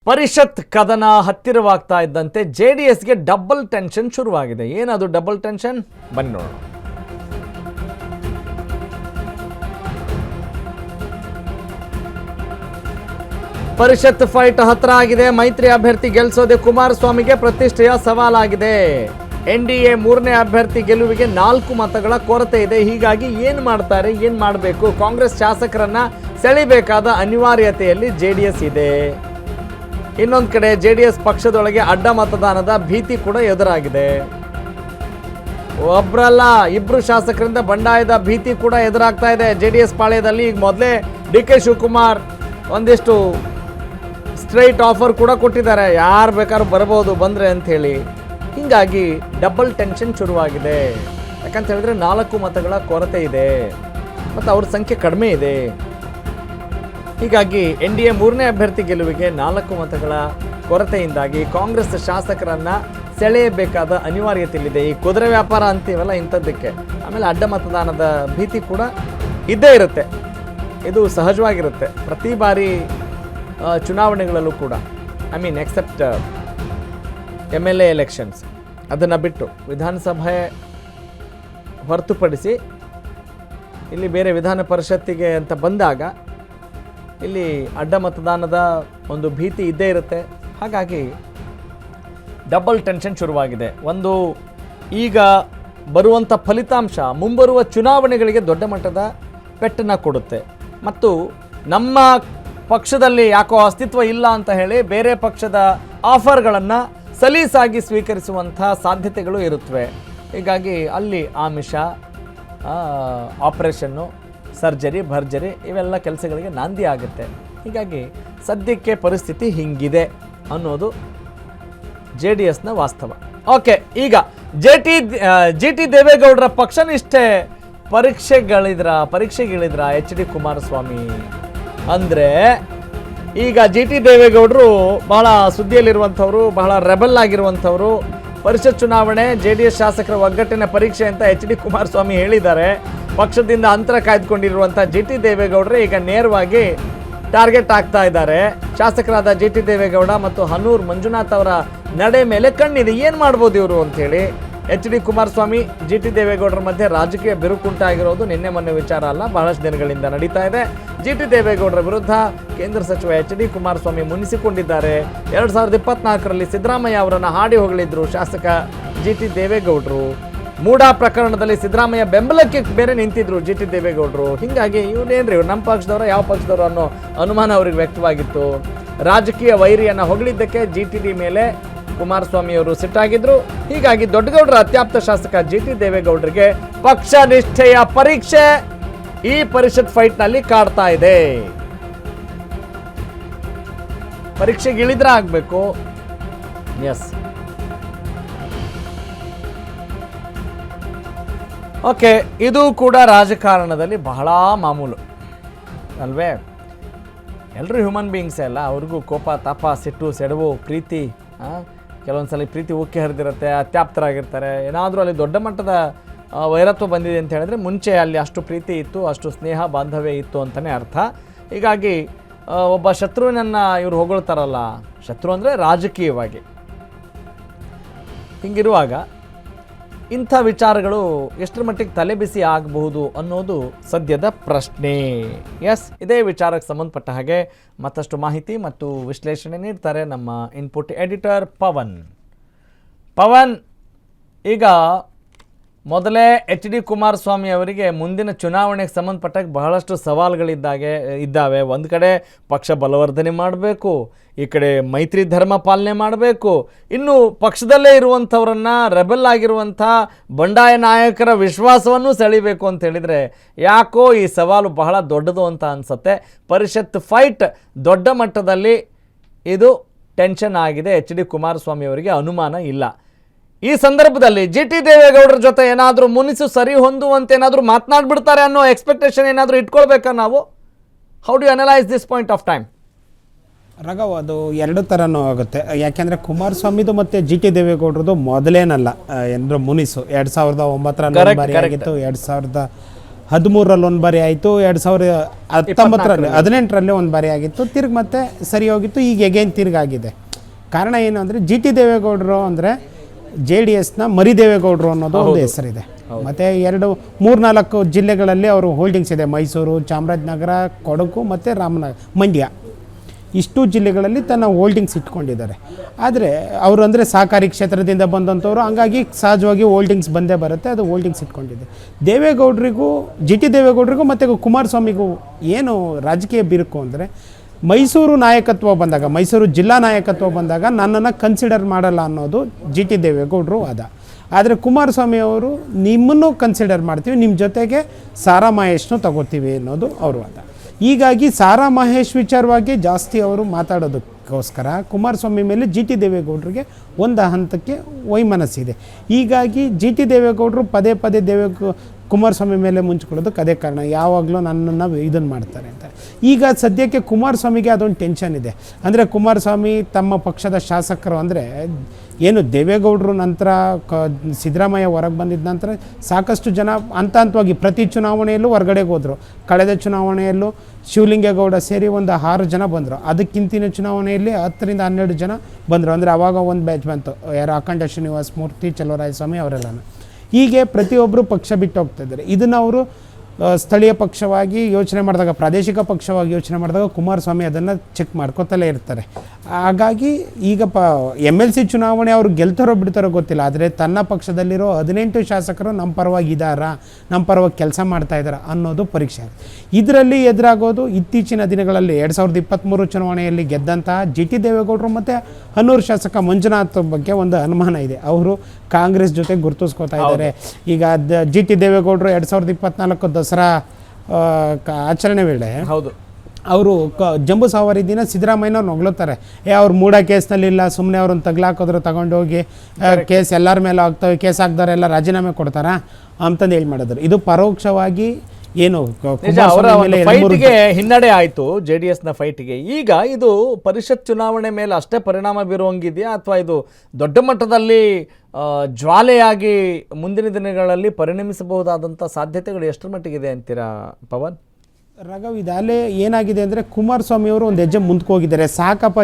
ಪರಿಷತ್ ಕದನ ಹತ್ತಿರವಾಗ್ತಾ ಇದ್ದಂತೆ ಜೆಡಿಎಸ್ಗೆ ಡಬಲ್ ಟೆನ್ಷನ್ ಶುರುವಾಗಿದೆ. ಏನದು ಡಬಲ್ ಟೆನ್ಷನ್? ಬನ್ನಿ ನೋಡೋಣ. ಪರಿಷತ್ ಫೈಟ್ ಹತ್ರ ಆಗಿದೆ. ಮೈತ್ರಿ ಅಭ್ಯರ್ಥಿ ಗೆಲ್ಲಿಸೋದೆ ಕುಮಾರಸ್ವಾಮಿಗೆ ಪ್ರತಿಷ್ಠೆಯ ಸವಾಲಾಗಿದೆ. ಎನ್ಡಿಎ ಮೂರನೇ ಅಭ್ಯರ್ಥಿ ಗೆಲುವಿಗೆ 4 ಮತಗಳ ಕೊರತೆ ಇದೆ. ಹೀಗಾಗಿ ಏನು ಮಾಡ್ತಾರೆ, ಏನು ಮಾಡಬೇಕು? ಕಾಂಗ್ರೆಸ್ ಶಾಸಕರನ್ನ ಸೆಳೆಯಬೇಕಾದ ಅನಿವಾರ್ಯತೆಯಲ್ಲಿ ಜೆಡಿಎಸ್ ಇದೆ. ಇನ್ನೊಂದು ಕಡೆ ಜೆಡಿಎಸ್ ಪಕ್ಷದೊಳಗೆ ಅಡ್ಡ ಮತದಾನದ ಭೀತಿ ಕೂಡ ಎದುರಾಗಿದೆ. ಒಬ್ಬರಲ್ಲ, 2 ಶಾಸಕರಿಂದ ಬಂಡಾಯದ ಭೀತಿ ಕೂಡ ಎದುರಾಗ್ತಾ ಇದೆ ಜೆಡಿಎಸ್ ಪಾಳ್ಯದಲ್ಲಿ. ಈಗ ಮೊದಲೇ ಡಿ ಕೆ ಶಿವಕುಮಾರ್ ಒಂದಿಷ್ಟು ಸ್ಟ್ರೈಟ್ ಆಫರ್ ಕೂಡ ಕೊಟ್ಟಿದ್ದಾರೆ, ಯಾರು ಬೇಕಾದ್ರೂ ಬರ್ಬೋದು ಬಂದರೆ ಅಂಥೇಳಿ. ಹೀಗಾಗಿ ಡಬಲ್ ಟೆನ್ಷನ್ ಶುರುವಾಗಿದೆ. ಯಾಕಂತ ಹೇಳಿದ್ರೆ 4 ಮತಗಳ ಕೊರತೆ ಇದೆ ಮತ್ತು ಅವ್ರ ಸಂಖ್ಯೆ ಕಡಿಮೆ ಇದೆ. ಹೀಗಾಗಿ ಎನ್ಡಿಎ ಮೂರನೇ ಅಭ್ಯರ್ಥಿ ಗೆಲುವಿಗೆ 4 ಮತಗಳ ಕೊರತೆಯಿಂದಾಗಿ ಕಾಂಗ್ರೆಸ್ ಶಾಸಕರನ್ನ ಸೆಳೆಯಬೇಕಾದ ಅನಿವಾರ್ಯತೆಯಲ್ಲಿದೆ. ಈ ಕುದುರೆ ವ್ಯಾಪಾರ ಅಂತೀವಲ್ಲ ಇಂಥದ್ದಕ್ಕೆ. ಆಮೇಲೆ ಅಡ್ಡ ಮತದಾನದ ಭೀತಿ ಕೂಡ ಇದ್ದೇ ಇರುತ್ತೆ. ಇದು ಸಹಜವಾಗಿರುತ್ತೆ ಪ್ರತಿ ಬಾರಿ ಚುನಾವಣೆಗಳಲ್ಲೂ ಕೂಡ. ಎಕ್ಸೆಪ್ಟ್ MLA ಎಲೆಕ್ಷನ್ಸ್, ಅದನ್ನು ಬಿಟ್ಟು ವಿಧಾನಸಭೆ ಹೊರತುಪಡಿಸಿ ಇಲ್ಲಿ ಬೇರೆ ವಿಧಾನ ಪರಿಷತ್ತಿಗೆ ಅಂತ ಬಂದಾಗ ಇಲ್ಲಿ ಅಡ್ಡ ಮತದಾನದ ಒಂದು ಭೀತಿ ಇದ್ದೇ ಇರುತ್ತೆ. ಹಾಗಾಗಿ ಡಬಲ್ ಟೆನ್ಷನ್ ಶುರುವಾಗಿದೆ. ಒಂದು, ಈಗ ಬರುವಂಥ ಫಲಿತಾಂಶ ಮುಂಬರುವ ಚುನಾವಣೆಗಳಿಗೆ ದೊಡ್ಡ ಮಟ್ಟದ ಪೆಟ್ಟನ್ನು ಕೊಡುತ್ತೆ. ಮತ್ತು ನಮ್ಮ ಪಕ್ಷದಲ್ಲಿ ಯಾಕೋ ಅಸ್ತಿತ್ವ ಇಲ್ಲ ಅಂತ ಹೇಳಿ ಬೇರೆ ಪಕ್ಷದ ಆಫರ್ಗಳನ್ನು ಸಲೀಸಾಗಿ ಸ್ವೀಕರಿಸುವಂಥ ಸಾಧ್ಯತೆಗಳು ಇರುತ್ತವೆ. ಹೀಗಾಗಿ ಅಲ್ಲಿ ಆಮಿಷ, ಆಪರೇಷನ್ನು, ಸರ್ಜರಿ, ಭರ್ಜರಿ ಇವೆಲ್ಲ ಕೆಲಸಗಳಿಗೆ ನಾಂದಿ ಆಗುತ್ತೆ. ಹೀಗಾಗಿ ಸದ್ಯಕ್ಕೆ ಪರಿಸ್ಥಿತಿ ಹಿಂಗಿದೆ ಅನ್ನೋದು JDSನ ವಾಸ್ತವ. ಓಕೆ, ಈಗ ಜಿ ಟಿ ದೇವೇಗೌಡರ ಪಕ್ಷನಿಷ್ಠೆ ಪರೀಕ್ಷೆಗಿಳಿದ್ರ HD ಕುಮಾರಸ್ವಾಮಿ ಅಂದರೆ. ಈಗ ಜಿ ಟಿ ದೇವೇಗೌಡರು ಬಹಳ ಸುದ್ದಿಯಲ್ಲಿರುವಂಥವ್ರು, ಬಹಳ ರೆಬಲ್ ಆಗಿರುವಂಥವ್ರು. ಪರಿಷತ್ ಚುನಾವಣೆ JDS ಶಾಸಕರ ಒಗ್ಗಟ್ಟಿನ ಪರೀಕ್ಷೆ ಅಂತ HD ಕುಮಾರಸ್ವಾಮಿ ಹೇಳಿದ್ದಾರೆ. ಪಕ್ಷದಿಂದ ಅಂತರ ಕಾಯ್ದುಕೊಂಡಿರುವಂಥ ಜಿ ಟಿ ದೇವೇಗೌಡರೇ ಈಗ ನೇರವಾಗಿ ಟಾರ್ಗೆಟ್ ಆಗ್ತಾ ಇದ್ದಾರೆ. ಶಾಸಕರಾದ ಜಿ ಟಿ ದೇವೇಗೌಡ ಮತ್ತು ಹನೂರ್ ಮಂಜುನಾಥ್ ಅವರ ನಡೆ ಮೇಲೆ ಕಣ್ಣಿದೆ. ಏನು ಮಾಡ್ಬೋದು ಇವರು ಅಂಥೇಳಿ HD ಕುಮಾರಸ್ವಾಮಿ, ಜಿ ಟಿ ದೇವೇಗೌಡರ ಮಧ್ಯೆ ರಾಜಕೀಯ ಬಿರುಕುಂಟಾಗಿರೋದು ನಿನ್ನೆ ಮೊನ್ನೆ ವಿಚಾರ ಅಲ್ಲ, ಬಹಳಷ್ಟು ದಿನಗಳಿಂದ ನಡೀತಾ ಇದೆ. ಜಿ ಟಿ ದೇವೇಗೌಡರ ವಿರುದ್ಧ ಕೇಂದ್ರ ಸಚಿವ HD ಕುಮಾರಸ್ವಾಮಿ ಮುನಿಸಿಕೊಂಡಿದ್ದಾರೆ. 2024ರಲ್ಲಿ ಸಿದ್ದರಾಮಯ್ಯ ಅವರನ್ನು ಹಾಡಿ ಹೊಗಳಿದ್ರು ಶಾಸಕ ಜಿ ಟಿ ದೇವೇಗೌಡರು. ಮೂಡಾ ಪ್ರಕರಣದಲ್ಲಿ ಸಿದ್ದರಾಮಯ್ಯ ಬೆಂಬಲಕ್ಕೆ ಬೇರೆ ನಿಂತಿದ್ರು ಜಿ ಟಿ ದೇವೇಗೌಡರು. ಹೀಗಾಗಿ ಇವನೇನ್ರಿ ನಮ್ಮ ಪಕ್ಷದವರು, ಯಾವ ಪಕ್ಷದವರು ಅನ್ನೋ ಅನುಮಾನ ಅವ್ರಿಗೆ ವ್ಯಕ್ತವಾಗಿತ್ತು. ರಾಜಕೀಯ ವೈರಿಯನ್ನು ಹೊಗಳಿದ್ದಕ್ಕೆ GTD ಮೇಲೆ ಕುಮಾರಸ್ವಾಮಿ ಅವರು ಸಿಟ್ಟಾಗಿದ್ರು. ಹೀಗಾಗಿ ದೊಡ್ಡಗೌಡರ ಅತ್ಯಾಪ್ತ ಶಾಸಕ ಜಿ ಟಿ ದೇವೇಗೌಡರಿಗೆ ಪಕ್ಷ ನಿಷ್ಠೆಯ ಪರೀಕ್ಷೆ ಈ ಪರಿಷತ್ ಫೈಟ್ನಲ್ಲಿ ಕಾಡ್ತಾ ಇದೆ. ಪರೀಕ್ಷೆಗೆ ಇಳಿದ್ರ ಆಗ್ಬೇಕು. ಎಸ್, ಓಕೆ, ಇದು ಕೂಡ ರಾಜಕಾರಣದಲ್ಲಿ ಬಹಳ ಮಾಮೂಲು ಅಲ್ವೇ? ಎಲ್ಲರೂ ಹ್ಯೂಮನ್ ಬೀಯಿಂಗ್ಸೇ ಅಲ್ಲ, ಅವ್ರಿಗೂ ಕೋಪ, ತಾಪ, ಸಿಟ್ಟು, ಸೆಡವು, ಪ್ರೀತಿ, ಕೆಲವೊಂದ್ಸಲ ಪ್ರೀತಿ ಉಕ್ಕಿ ಹರಿದಿರುತ್ತೆ, ಅತ್ಯಾಪ್ತರಾಗಿರ್ತಾರೆ. ಏನಾದರೂ ಅಲ್ಲಿ ದೊಡ್ಡ ಮಟ್ಟದ ವೈರತ್ವ ಬಂದಿದೆ ಅಂತ ಹೇಳಿದ್ರೆ ಮುಂಚೆ ಅಲ್ಲಿ ಅಷ್ಟು ಪ್ರೀತಿ ಇತ್ತು, ಅಷ್ಟು ಸ್ನೇಹ ಬಾಂಧವ್ಯ ಇತ್ತು ಅಂತಲೇ ಅರ್ಥ. ಹೀಗಾಗಿ ಒಬ್ಬ ಶತ್ರುವಿನನ್ನು ಇವರು ಹೊಗಳ್ತಾರಲ್ಲ, ಶತ್ರು ಅಂದರೆ ರಾಜಕೀಯವಾಗಿ. ಹೀಗಿರುವಾಗ ಇಂಥ ವಿಚಾರಗಳು ಎಷ್ಟರ ಮಟ್ಟಿಗೆ ತಲೆಬಿಸಿ ಆಗಬಹುದು ಅನ್ನೋದು ಸದ್ಯದ ಪ್ರಶ್ನೆ. ಎಸ್, ಇದೇ ವಿಚಾರಕ್ಕೆ ಸಂಬಂಧಪಟ್ಟ ಹಾಗೆ ಮತ್ತಷ್ಟು ಮಾಹಿತಿ ಮತ್ತು ವಿಶ್ಲೇಷಣೆ ನೀಡ್ತಾರೆ ನಮ್ಮ ಇನ್ಪುಟ್ ಎಡಿಟರ್ ಪವನ್. ಈಗ ಮೊದಲೇ HD ಕುಮಾರಸ್ವಾಮಿ ಅವರಿಗೆ ಮುಂದಿನ ಚುನಾವಣೆಗೆ ಸಂಬಂಧಪಟ್ಟಾಗ ಬಹಳಷ್ಟು ಸವಾಲುಗಳಿದ್ದಾವೆ. ಒಂದು ಕಡೆ ಪಕ್ಷ ಬಲವರ್ಧನೆ ಮಾಡಬೇಕು, ಈ ಕಡೆ ಮೈತ್ರಿ ಧರ್ಮ ಪಾಲನೆ ಮಾಡಬೇಕು, ಇನ್ನು ಪಕ್ಷದಲ್ಲೇ ಇರುವಂಥವ್ರನ್ನ ರೆಬೆಲ್ ಆಗಿರುವಂಥ ಬಂಡಾಯ ನಾಯಕರ ವಿಶ್ವಾಸವನ್ನು ಸೆಳಿಬೇಕು ಅಂತ ಹೇಳಿದರೆ ಯಾಕೋ ಈ ಸವಾಲು ಬಹಳ ದೊಡ್ಡದು ಅಂತ ಅನಿಸುತ್ತೆ. ಪರಿಷತ್ ಫೈಟ್ ದೊಡ್ಡ ಮಟ್ಟದಲ್ಲಿ ಇದು ಟೆನ್ಷನ್ ಆಗಿದೆ. HD ಕುಮಾರಸ್ವಾಮಿ ಅವರಿಗೆ ಅನುಮಾನ ಇಲ್ಲ. ಈ ಸಂದರ್ಭದಲ್ಲಿ ಜಿ ಟಿ ದೇವೇಗೌಡರ ಜೊತೆ ಏನಾದರೂ ಮುನಿಸು ಸರಿ ಹೊಂದುವಂತೆ ಏನಾದರೂ ಮಾತನಾಡ್ಬಿಡ್ತಾರೆ ಅನ್ನೋ ಎಕ್ಸ್ಪೆಕ್ಟೇಷನ್ ಏನಾದರೂ ಇಟ್ಕೊಳ್ಬೇಕಾ ನಾವು? How do analyse this point of time? Raghav, ಅದು 2 ಥರನೂ ಆಗುತ್ತೆ. ಯಾಕೆಂದರೆ ಕುಮಾರಸ್ವಾಮಿದು ಮತ್ತು ಜಿ ಟಿ ದೇವೇಗೌಡರದು ಮೊದಲೇನಲ್ಲ ಏನಾದರೂ ಮುನಿಸು. 2009ರ ನವೆಂಬರ್ ಆಗಿತ್ತು, 13ರಲ್ಲಿ ಒಂದು ಬಾರಿ ಆಯಿತು, 2019ರಲ್ಲಿ 18ರಲ್ಲಿ ಒಂದು ಬಾರಿ ಆಗಿತ್ತು, ತಿರ್ಗಿ ಮತ್ತೆ ಸರಿ ಹೋಗಿತ್ತು, ಈಗ ಎಗೇನ್ ತಿರ್ಗಾಗಿದೆ. ಕಾರಣ ಏನು ಅಂದರೆ ಜಿ ಟಿ ದೇವೇಗೌಡರು ಅಂದರೆ JDSನ ಮರಿ ದೇವೇಗೌಡರು ಅನ್ನೋದು ಒಂದು ಹೆಸರಿದೆ. ಮತ್ತು 3-4 ಜಿಲ್ಲೆಗಳಲ್ಲಿ ಅವರು ಹೋಲ್ಡಿಂಗ್ಸ್ ಇದೆ. ಮೈಸೂರು, ಚಾಮರಾಜನಗರ, ಕೊಡಗು ಮತ್ತು ಮಂಡ್ಯ, ಇಷ್ಟು ಜಿಲ್ಲೆಗಳಲ್ಲಿ ತನ್ನ ಹೋಲ್ಡಿಂಗ್ಸ್ ಇಟ್ಕೊಂಡಿದ್ದಾರೆ. ಆದರೆ ಅವರು ಅಂದರೆ ಸಹಕಾರಿ ಕ್ಷೇತ್ರದಿಂದ ಬಂದಂಥವ್ರು, ಹಂಗಾಗಿ ಸಹಜವಾಗಿ ಹೋಲ್ಡಿಂಗ್ಸ್ ಬಂದೇ ಬರುತ್ತೆ, ಅದು ಹೋಲ್ಡಿಂಗ್ಸ್ ಇಟ್ಕೊಂಡಿದೆ. ದೇವೇಗೌಡರಿಗೂ ಜಿ ಟಿ ದೇವೇಗೌಡರಿಗೂ ಮತ್ತು ಕುಮಾರಸ್ವಾಮಿಗೂ ಏನು ರಾಜಕೀಯ ಬಿರುಕು ಅಂದರೆ, ಮೈಸೂರು ನಾಯಕತ್ವ ಬಂದಾಗ, ಮೈಸೂರು ಜಿಲ್ಲಾ ನಾಯಕತ್ವ ಬಂದಾಗ ನನ್ನನ್ನು ಕನ್ಸಿಡರ್ ಮಾಡಲ್ಲ ಅನ್ನೋದು ಜಿ ಟಿ ದೇವೇಗೌಡರು ವಾದ. ಆದರೆ ಕುಮಾರಸ್ವಾಮಿ ಅವರು ನಿಮ್ಮನ್ನು ಕನ್ಸಿಡರ್ ಮಾಡ್ತೀವಿ, ನಿಮ್ಮ ಜೊತೆಗೆ ಸಾರಾ ಮಹೇಶ್ನೂ ತಗೋತೀವಿ ಅನ್ನೋದು ಅವ್ರ ವಾದ. ಹೀಗಾಗಿ ಸಾರಾ ಮಹೇಶ್ ವಿಚಾರವಾಗಿ ಜಾಸ್ತಿ ಅವರು ಮಾತಾಡೋದಕ್ಕೋಸ್ಕರ ಕುಮಾರಸ್ವಾಮಿ ಮೇಲೆ ಜಿ ಟಿ ದೇವೇಗೌಡರಿಗೆ ಒಂದು ಹಂತಕ್ಕೆ ವೈಮನಸ್ಸಿದೆ. ಹೀಗಾಗಿ ಜಿ ಟಿ ದೇವೇಗೌಡರು ಪದೇ ಪದೇ ಕುಮಾರಸ್ವಾಮಿ ಮೇಲೆ ಮುಂಚ್ಕೊಳ್ಳೋದಕ್ಕೆ ಅದೇ ಕಾರಣ, ಯಾವಾಗಲೂ ನನ್ನನ್ನು ಇದನ್ನು ಮಾಡ್ತಾರೆ ಅಂತ. ಈಗ ಸದ್ಯಕ್ಕೆ ಕುಮಾರಸ್ವಾಮಿಗೆ ಅದೊಂದು ಟೆನ್ಷನ್ ಇದೆ. ಅಂದರೆ ಕುಮಾರಸ್ವಾಮಿ ತಮ್ಮ ಪಕ್ಷದ ಶಾಸಕರು ಅಂದರೆ ಏನು ದೇವೇಗೌಡರು ನಂತರ ಸಿದ್ದರಾಮಯ್ಯ ಹೊರಗೆ ಬಂದಿದ್ದ ನಂತರ ಸಾಕಷ್ಟು ಜನ ಹಂತವಾಗಿ ಪ್ರತಿ ಚುನಾವಣೆಯಲ್ಲೂ ಹೊರಗಡೆಗೆ ಹೋದರು. ಕಳೆದ ಚುನಾವಣೆಯಲ್ಲೂ ಶಿವಲಿಂಗೇಗೌಡ ಸೇರಿ ಒಂದು 6 ಜನ ಬಂದರು. ಅದಕ್ಕಿಂತಿನ ಚುನಾವಣೆಯಲ್ಲಿ 10-12 ಜನ ಬಂದರು. ಅಂದರೆ ಆವಾಗ ಒಂದು ಬ್ಯಾಚ್ ಬಂತು, ಯಾರು ಅಖಂಡ ಶ್ರೀನಿವಾಸ ಮೂರ್ತಿ, ಚಲುವರಾಯಸ್ವಾಮಿ ಅವರೆಲ್ಲನೂ. ಹೀಗೆ ಪ್ರತಿಯೊಬ್ಬರು ಪಕ್ಷ ಬಿಟ್ಟು ಹೋಗ್ತಾಯಿದ್ದಾರೆ. ಇದನ್ನು ಅವರು ಸ್ಥಳೀಯ ಪಕ್ಷವಾಗಿ ಯೋಚನೆ ಮಾಡಿದಾಗ, ಪ್ರಾದೇಶಿಕ ಪಕ್ಷವಾಗಿ ಯೋಚನೆ ಮಾಡಿದಾಗ ಕುಮಾರಸ್ವಾಮಿ ಅದನ್ನು ಚೆಕ್ ಮಾಡ್ಕೋತಲೇ ಇರ್ತಾರೆ. ಹಾಗಾಗಿ ಈಗ MLC ಚುನಾವಣೆ ಅವರು ಗೆಲ್ತಾರೋ ಬಿಡ್ತಾರೋ ಗೊತ್ತಿಲ್ಲ, ಆದರೆ ತನ್ನ ಪಕ್ಷದಲ್ಲಿರೋ 18 ಶಾಸಕರು ನಮ್ಮ ಪರವಾಗಿ ಇದ್ದಾರಾ, ನಮ್ಮ ಪರವಾಗಿ ಕೆಲಸ ಮಾಡ್ತಾಯಿದ್ದಾರೆ ಅನ್ನೋದು ಪರೀಕ್ಷೆ. ಇದರಲ್ಲಿ ಎದುರಾಗೋದು ಇತ್ತೀಚಿನ ದಿನಗಳಲ್ಲಿ 2023 ಚುನಾವಣೆಯಲ್ಲಿ ಗೆದ್ದಂತಹ ಜಿ ಟಿ ದೇವೇಗೌಡರು ಮತ್ತು ಹನ್ನೂರು ಶಾಸಕ ಮಂಜುನಾಥ್ ಬಗ್ಗೆ ಒಂದು ಅನುಮಾನ ಇದೆ. ಅವರು ಕಾಂಗ್ರೆಸ್ ಜೊತೆ ಗುರುತಿಸ್ಕೋತಾ ಇದ್ದಾರೆ. ಈಗ ಜಿ ಟಿ ದೇವೇಗೌಡರು 2024 ದಸರಾ ಆಚರಣೆ ವೇಳೆ ಅವರು ಜಂಬೂ ಸವಾರಿ ದಿನ ಸಿದ್ದರಾಮಯ್ಯನವ್ರು ಹೊಗಳುತ್ತಾರೆ. ಅವ್ರು ಮೂಡ ಕೇಸ್ನಲ್ಲಿಲ್ಲ, ಸುಮ್ಮನೆ ಅವ್ರನ್ನ ತಗ್ಲಾಕೋದ್ರು, ತಗೊಂಡೋಗಿ ಕೇಸ್ ಎಲ್ಲರ ಮೇಲೆ ಆಗ್ತವೆ, ಕೇಸ್ ಹಾಕ್ದವ್ರೆ ಎಲ್ಲ ರಾಜೀನಾಮೆ ಕೊಡ್ತಾರಾ ಅಂತಂದು ಹೇಳಿ ಮಾಡಿದ್ರು. ಇದು ಪರೋಕ್ಷವಾಗಿ ಏನು ಫೈಟ್ಗೆ ಹಿನ್ನಡೆ ಆಯಿತು, JDSನ ಫೈಟ್ಗೆ. ಈಗ ಇದು ಪರಿಷತ್ ಚುನಾವಣೆ ಮೇಲೆ ಅಷ್ಟೇ ಪರಿಣಾಮ ಬೀರುವಂಗಿದೆಯಾ, ಅಥವಾ ಇದು ದೊಡ್ಡ ಮಟ್ಟದಲ್ಲಿ ಜ್ವಾಲೆಯಾಗಿ ಮುಂದಿನ ದಿನಗಳಲ್ಲಿ ಪರಿಣಮಿಸಬಹುದಾದಂಥ ಸಾಧ್ಯತೆಗಳು ಎಷ್ಟರ ಮಟ್ಟಿಗಿದೆ ಅಂತೀರಾ ಪವನ್? ರಾಘವ್, ಇದಲ್ಲೇ ಏನಾಗಿದೆ ಅಂದರೆ ಕುಮಾರಸ್ವಾಮಿ ಅವರು ಒಂದು ಹೆಜ್ಜೆ ಮುಂದಕ್ಕೆ ಹೋಗಿದ್ದಾರೆ. ಸಾಕಪ್ಪ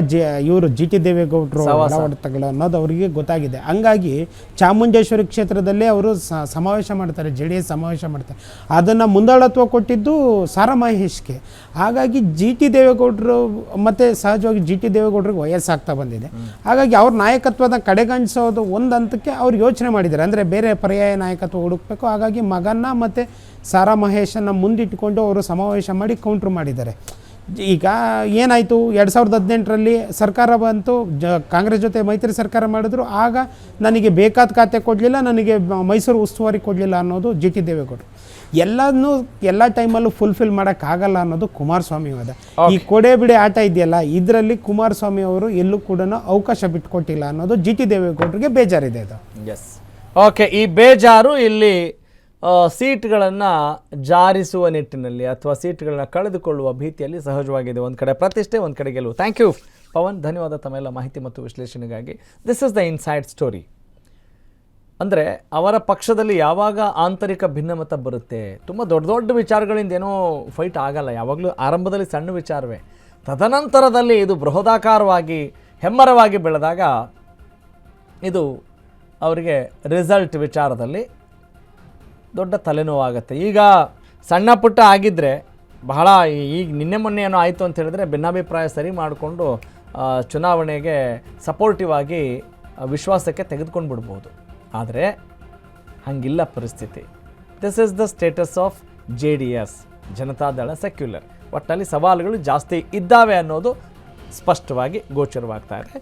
ಇವರು ಜಿ ಟಿ ದೇವೇಗೌಡರು ಹೊಡೆತಗಳು ಅನ್ನೋದು ಅವರಿಗೆ ಗೊತ್ತಾಗಿದೆ. ಹಂಗಾಗಿ ಚಾಮುಂಡೇಶ್ವರಿ ಕ್ಷೇತ್ರದಲ್ಲೇ ಅವರು ಸಮಾವೇಶ ಮಾಡ್ತಾರೆ, JDS ಸಮಾವೇಶ ಮಾಡ್ತಾರೆ. ಅದನ್ನು ಮುಂದಾಳತ್ವ ಕೊಟ್ಟಿದ್ದು ಸಾರಾ ಮಹೇಶ್ಗೆ. ಹಾಗಾಗಿ ಜಿ ಟಿ ದೇವೇಗೌಡರು ಮತ್ತು ಸಹಜವಾಗಿ ಜಿ ಟಿ ದೇವೇಗೌಡರಿಗೆ ವಯಸ್ಸಾಗ್ತಾ ಬಂದಿದೆ. ಹಾಗಾಗಿ ಅವ್ರ ನಾಯಕತ್ವದ ಕಡೆಗಣಿಸೋದು ಒಂದು ಹಂತಕ್ಕೆ ಅವ್ರು ಯೋಚನೆ ಮಾಡಿದ್ದಾರೆ. ಅಂದರೆ ಬೇರೆ ಪರ್ಯಾಯ ನಾಯಕತ್ವ ಹುಡುಕಬೇಕು. ಹಾಗಾಗಿ ಮಗನ್ನ ಮತ್ತು ಸಾರಾ ಮಹೇಶನ್ನು ಮುಂದಿಟ್ಟುಕೊಂಡು ಅವರು ಸಮಾವೇಶ ಮಾಡಿ ಕೌಂಟ್ರ್ ಮಾಡಿದ್ದಾರೆ. ಈಗ ಏನಾಯಿತು, 2018ರಲ್ಲಿ ಸರ್ಕಾರ ಬಂತು, ಕಾಂಗ್ರೆಸ್ ಜೊತೆ ಮೈತ್ರಿ ಸರ್ಕಾರ ಮಾಡಿದ್ರು. ಆಗ ನನಗೆ ಬೇಕಾದ ಖಾತೆ ಕೊಡಲಿಲ್ಲ, ನನಗೆ ಮೈಸೂರು ಉಸ್ತುವಾರಿ ಕೊಡಲಿಲ್ಲ ಅನ್ನೋದು ಜಿ ಟಿ ದೇವೇಗೌಡರು. ಎಲ್ಲ ಟೈಮಲ್ಲೂ ಫುಲ್ಫಿಲ್ ಮಾಡೋಕ್ಕಾಗಲ್ಲ ಅನ್ನೋದು ಕುಮಾರಸ್ವಾಮಿ ವಾದ. ಈ ಕೊಡೆ ಬಿಡೆ ಆಟ ಇದೆಯಲ್ಲ, ಇದರಲ್ಲಿ ಕುಮಾರಸ್ವಾಮಿ ಅವರು ಎಲ್ಲೂ ಕೂಡ ಅವಕಾಶ ಬಿಟ್ಕೊಟ್ಟಿಲ್ಲ ಅನ್ನೋದು ಜಿ ಟಿ ದೇವೇಗೌಡರಿಗೆ ಬೇಜಾರಿದೆ. ಅದು ಎಸ್, ಓಕೆ. ಈ ಬೇಜಾರು ಇಲ್ಲಿ ಸೀಟ್ಗಳನ್ನು ಜಾರಿಸುವ ನಿಟ್ಟಿನಲ್ಲಿ ಅಥವಾ ಸೀಟ್ಗಳನ್ನ ಕಳೆದುಕೊಳ್ಳುವ ಭೀತಿಯಲ್ಲಿ ಸಹಜವಾಗಿದೆ. ಒಂದು ಕಡೆ ಪ್ರತಿಷ್ಠೆ, ಒಂದು ಕಡೆ ಗೆಲುವು. ಥ್ಯಾಂಕ್ ಯು ಪವನ್, ಧನ್ಯವಾದ ತಮ್ಮೆಲ್ಲ ಮಾಹಿತಿ ಮತ್ತು ವಿಶ್ಲೇಷಣೆಗಾಗಿ. This is the inside story. ಅಂದರೆ ಅವರ ಪಕ್ಷದಲ್ಲಿ ಯಾವಾಗ ಆಂತರಿಕ ಭಿನ್ನಮತ ಬರುತ್ತೆ, ತುಂಬ ದೊಡ್ಡ ದೊಡ್ಡ ವಿಚಾರಗಳಿಂದ ಏನೋ ಫೈಟ್ ಆಗಲ್ಲ. ಯಾವಾಗಲೂ ಆರಂಭದಲ್ಲಿ ಸಣ್ಣ ವಿಚಾರವೇ, ತದನಂತರದಲ್ಲಿ ಇದು ಬೃಹದಾಕಾರವಾಗಿ ಹೆಮ್ಮರವಾಗಿ ಬೆಳೆದಾಗ ಇದು ಅವರಿಗೆ ರಿಸಲ್ಟ್ ವಿಚಾರದಲ್ಲಿ ದೊಡ್ಡ ತಲೆನೋವಾಗುತ್ತೆ. ಈಗ ಸಣ್ಣ ಪುಟ್ಟ ಆಗಿದ್ದರೆ ಬಹಳ, ಈಗ ನಿನ್ನೆ ಮೊನ್ನೆ ಏನೋ ಆಯಿತು ಅಂತ ಹೇಳಿದ್ರೆ ಭಿನ್ನಾಭಿಪ್ರಾಯ ಸರಿ ಮಾಡಿಕೊಂಡು ಚುನಾವಣೆಗೆ ಸಪೋರ್ಟಿವ್ ಆಗಿ ವಿಶ್ವಾಸಕ್ಕೆ ತೆಗೆದುಕೊಂಡು ಬಿಡ್ಬೋದು. ಆದರೆ ಹಂಗಿಲ್ಲ ಪರಿಸ್ಥಿತಿ. This is the status of JDS, Janata Dal secular. ಒಟ್ಟಲ್ಲಿ ಸವಾಲುಗಳು ಜಾಸ್ತಿ ಇದ್ದಾವೆ ಅನ್ನೋದು ಸ್ಪಷ್ಟವಾಗಿ ಗೋಚರವಾಗ್ತಾ ಇದೆ.